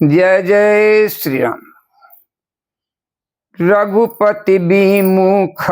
जय जय श्री राम। रघुपति बिमुख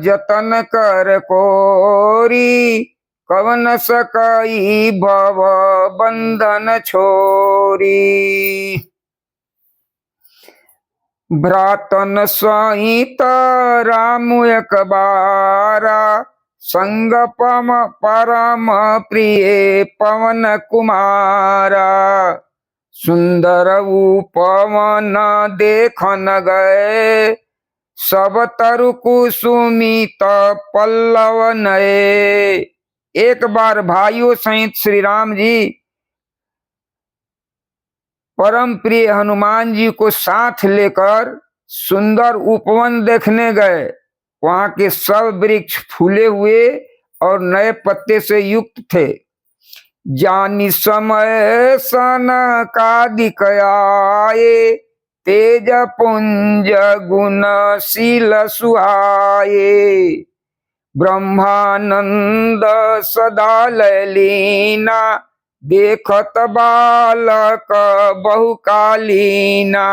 जतन कर कोरी, कवन सकई भव बंधन छोरी। भ्रातन सहित राम एक बारा, संग परम प्रिय पवन कुमारा। सुंदर उपवन देखन गए, सब तरु कुसुमित पल्लव नए। एक बार भाइयों सहित श्री राम जी परम प्रिय हनुमान जी को साथ लेकर सुंदर उपवन देखने गए। वहां के सब वृक्ष फूले हुए और नए पत्ते से युक्त थे। जानी समय सनकादिक आए, तेज पुंज गुणशील सुहाए। ब्रह्मानंद सदा ललीना, देखत बालक बहुकालीना।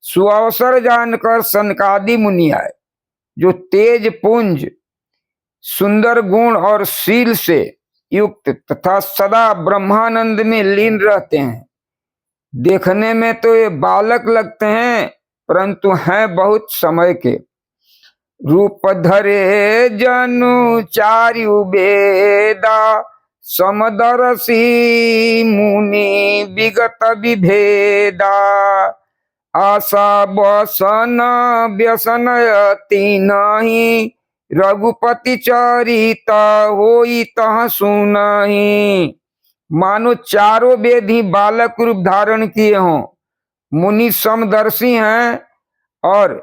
सुअवसर जानकर सनकादि मुनि आए, जो तेज पुंज सुंदर गुण और शील से युक्त तथा सदा ब्रह्मानंद में लीन रहते हैं। देखने में तो ये बालक लगते हैं, परंतु हैं बहुत समय के। रूप धरे जनु चारु वेदा, समदर्शी मुनि विगत विभेदा। आशा बसन व्यसन तीनहि, रघुपति चरित होई तह सुनहि। मानो चारों वेद ही बालक रूप धारण किए हों। मुनि समदर्शी हैं और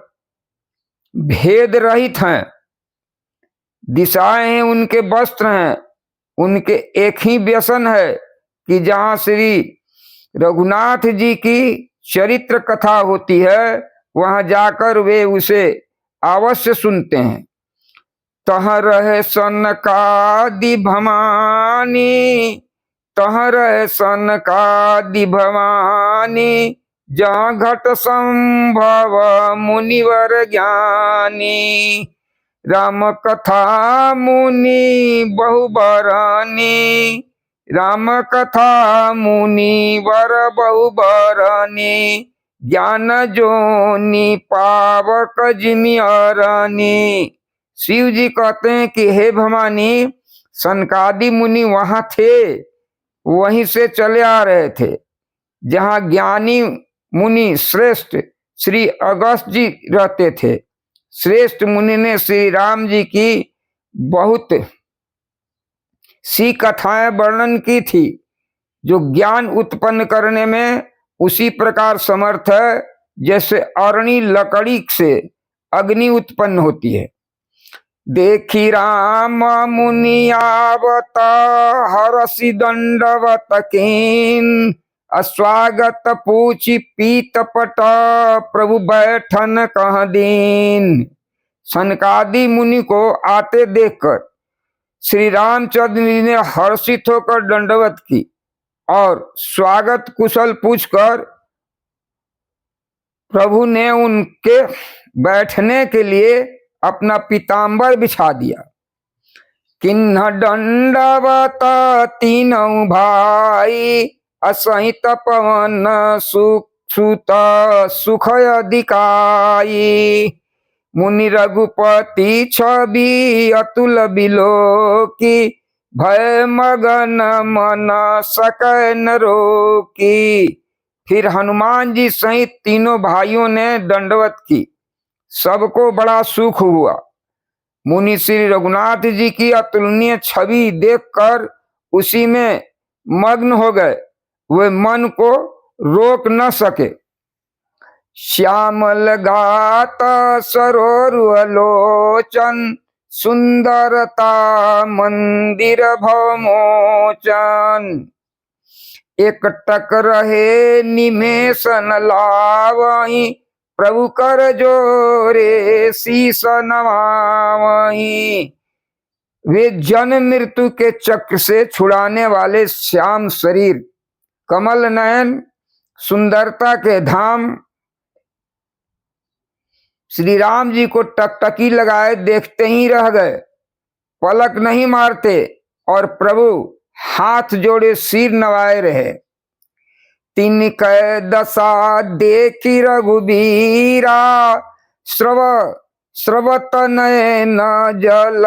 भेद रहित हैं। दिशाएं हैं, उनके वस्त्र हैं। उनके एक ही व्यसन है कि जहां श्री रघुनाथ जी की चरित्र कथा होती है, वहां जाकर वे उसे अवश्य सुनते हैं। तह रहे सनकादि भवानी, तह रहे सनकादि भवानी। जहाँ घट संभव मुनिवर ज्ञानी, राम कथा मुनि बहुबरनी। राम कथा मुनि वर बहुबरनी, ज्ञान जोनि पावक जिमि अरनी। शिव जी कहते हैं कि हे भवानी, सनकादि मुनि वहां थे, वहीं से चले आ रहे थे जहां ज्ञानी मुनि श्रेष्ठ श्री अगस्त जी रहते थे। श्रेष्ठ मुनि ने श्री राम जी की बहुत सी कथाएं वर्णन की थी, जो ज्ञान उत्पन्न करने में उसी प्रकार समर्थ है जैसे अरणी लकड़ी से अग्नि उत्पन्न होती है। देखी राम मुनि आवत, हरसि दंडवत कीन। अस्वागत पूछी पीत पट, प्रभु बैठन कह दीन। सनकादि मुनि को आते देखकर श्री रामचंद्र जी ने हर्षित होकर दंडवत की और स्वागत कुशल पूछकर प्रभु ने उनके बैठने के लिए अपना पीताम्बर बिछा दिया। किन्ह दंडवत तीनों भाई, असहित पवन सुत सुख अधिकाई। मुनि रघुपति छवि अतुल बिलोकी, भय मगन मन सकै न रोकी। फिर हनुमान जी सहित तीनों भाइयों ने दंडवत की। सबको बड़ा सुख हुआ। मुनि श्री रघुनाथ जी की अतुलनीय छवि देखकर उसी में मग्न हो गए। वे मन को रोक न सके। श्यामल गात सरोरुलोचन, सुंदरता मंदिर भवमोचन। एकटक रहे निमेषन लावहीं, प्रभु कर जोरे शीस नवावहीं। वे जन्म मृत्यु के चक्र से छुड़ाने वाले श्याम शरीर, कमल नयन, सुंदरता के धाम श्री राम जी को टकटकी लगाए देखते ही रह गए, पलक नहीं मारते और प्रभु हाथ जोड़े सिर नवाए रहे। तीन कै दशा देखी रघुबीरा, स्रवत नयन जल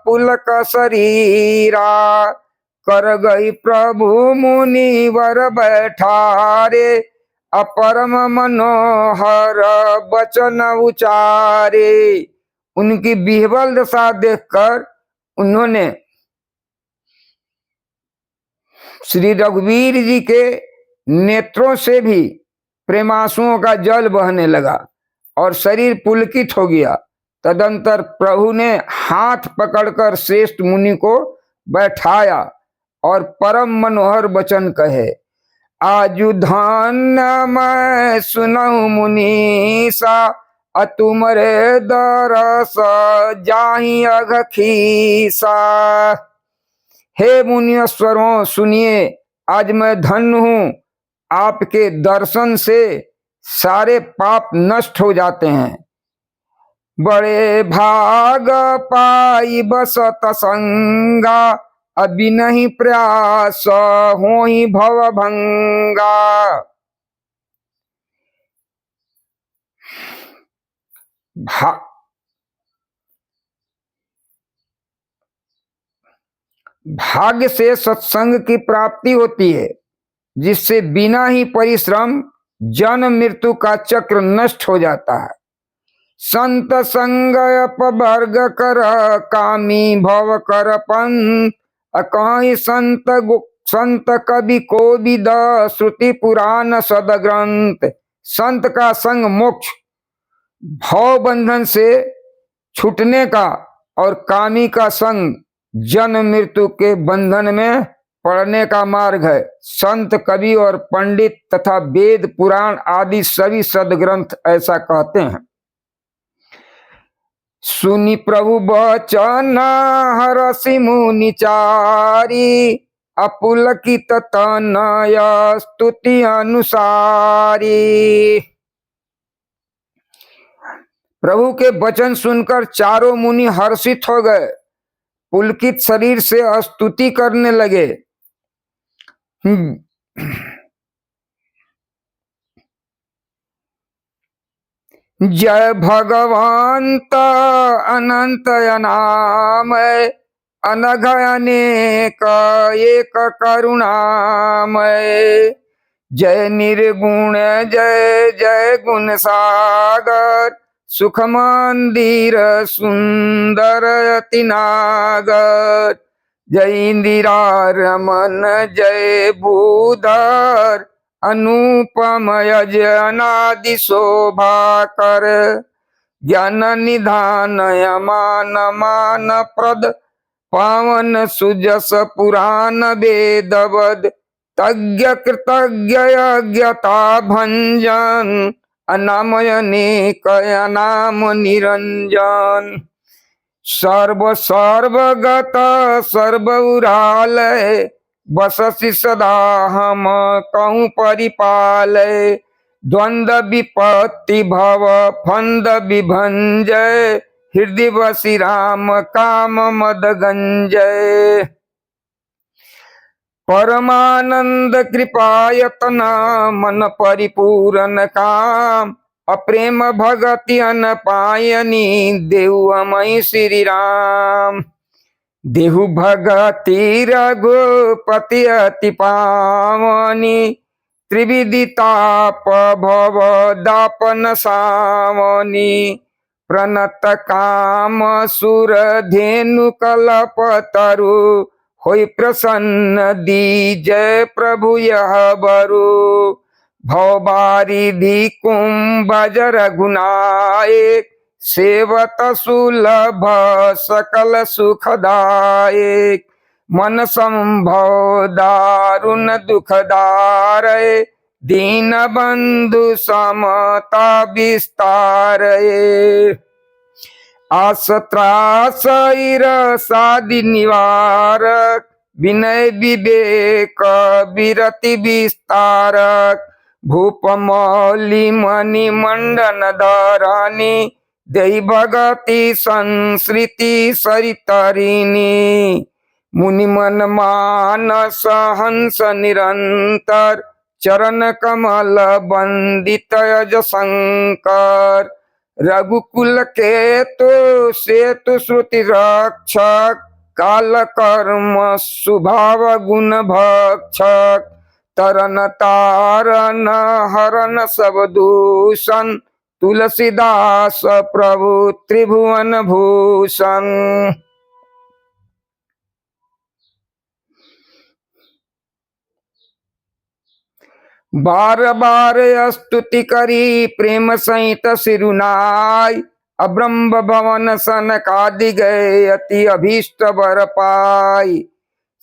पुलक शरीरा, कर गई प्रभु मुनि वर बैठारे, अपरम मनोहर वचन उचारे। उनकी बिहवल दशा देखकर उन्होंने श्री रघुवीर जी के नेत्रों से भी प्रेमांसुओं का जल बहने लगा और शरीर पुलकित हो गया। तदंतर प्रभु ने हाथ पकड़कर श्रेष्ठ मुनि को बैठाया और परम मनोहर वचन कहे, आजु धन्य मैं सुनऊ मुनीसा, अतुमरे दरस जाहि अघखीसा। हे मुनीश्वरों सुनिए, आज मैं धन्य हूं, आपके दर्शन से सारे पाप नष्ट हो जाते हैं। बड़े भाग पाई बसत संगा, अभी नहीं प्रयास हो ही भव भंगा। भाग्य से सत्संग की प्राप्ति होती है, जिससे बिना ही परिश्रम जन्म मृत्यु का चक्र नष्ट हो जाता है। संत संग अपवर्ग कर कामी भव कर पंथ, अकाई संत कवि को विद श्रुति पुराण सदग्रंथ। संत का संग मोक्ष भव बंधन से छूटने का और कामी का संग जन्म मृत्यु के बंधन में पड़ने का मार्ग है। संत कवि और पंडित तथा वेद पुराण आदि सभी सदग्रंथ ऐसा कहते हैं। सुनि प्रभु बचन हरसि मुनि चारी, अपुलकित तनय स्तुति अनुसारी। प्रभु के वचन सुनकर चारों मुनि हर्षित हो गए, पुलकित शरीर से स्तुति करने लगे। जय भगवंत अनंत अनामय, अनघ अनेक एक करुणामय। जय निर्गुण जय जय गुण सागर, सुख मंदिर सुंदर अति नागर। जय इंदिरा रमन जय भूधर, अनुपम यज अनादि शोभा कर। ज्ञान निधान यमान मान प्रद, पावन सुजस पुराण वेदवद। तज्ञ कृतज्ञ यज्ञता भंजन, अनामयनेक अनाम निरंजन। सर्व सर्वगत सर्वउरालय, बससि सदा हम कहूँ परिपालय। द्वंद्व विपत्ति भव फंद विभंजय, हृदय वसी राम काम मद गंजय। परमानंद कृपायतन मन परिपूरन काम, अप्रेम भगति अन पायनी देहु अमय श्री राम। देहु भगति रघुपति अति पावनी, त्रिविधि ताप भव दापन सावनी। प्रणत काम सुर धेनु कल्प तरु, होई प्रसन्न दीजय प्रभु यह बरु। भव बारिधि कुंभज रघुनायक, सेवत सुलभ सकल सुखदायक। मन संभव दारुण दुखदारय, दीन बंधु समता विस्तारय। आस त्रास सादि निवारक, विनय विवेक विरति विस्तारक। भूपमौली मणि मंडन धरानी देई भगति संस्कृति सरितरिणी मुनि मन मानस हंस निरंतर चरण कमल वंदित यज शंकर रघुकुल के तो सेतु श्रुति रक्षक काल कर्म स्वभाव गुण भक्षक तरन तारन हरन सब दूषण तुलसीदास प्रभु त्रिभुवन भूषण। बार बार स्तुति करी प्रेम सहित सिरुनाय अब्रह्म भवन सनकादि गए अति अभीष्ट बर पाई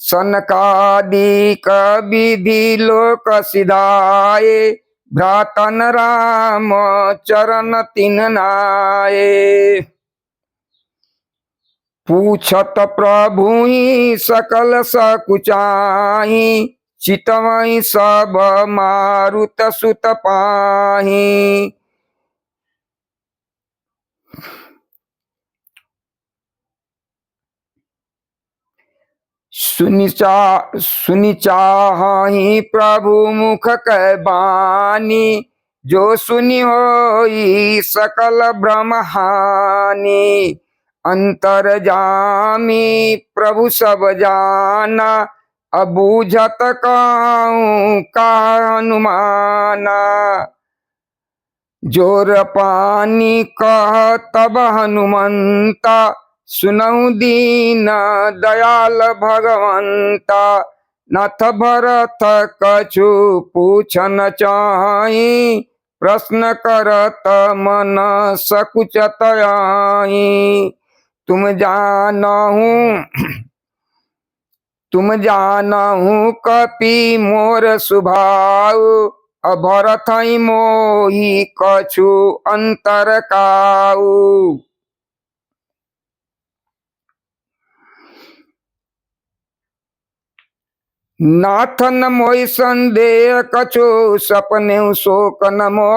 सनकादि कवि लोक सिधाए भ्रातन राम चरण तिन नाये पूछत प्रभु सकल सकुचाही चितवई सब मारुत सुत पाही सुनि चाहि प्रभु मुख कह बानी जो सुनि होई सकल ब्रह्म हानि अंतर जामी प्रभु सब जाना अबूझत काहू का हनुमाना जोर पानी कह तब हनुमंता सुनऊ दीन दयाल भगवंता नाथ भरत कछु पूछन चाहि प्रश्न करत मन सकुचत आई तुम जानहु कपि मोर सुभाव अभरत मोहि कछु अंतर काऊ नाथन मोहि संदेह कछु सपने शोक नमो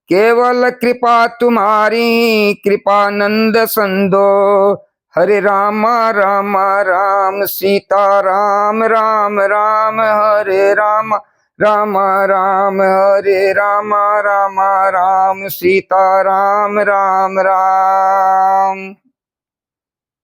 केवल कृपा तुम्हारी कृपानंद संदो हरे राम राम राम सीता राम राम राम हरे राम राम राम हरे राम राम राम सीता राम राम राम।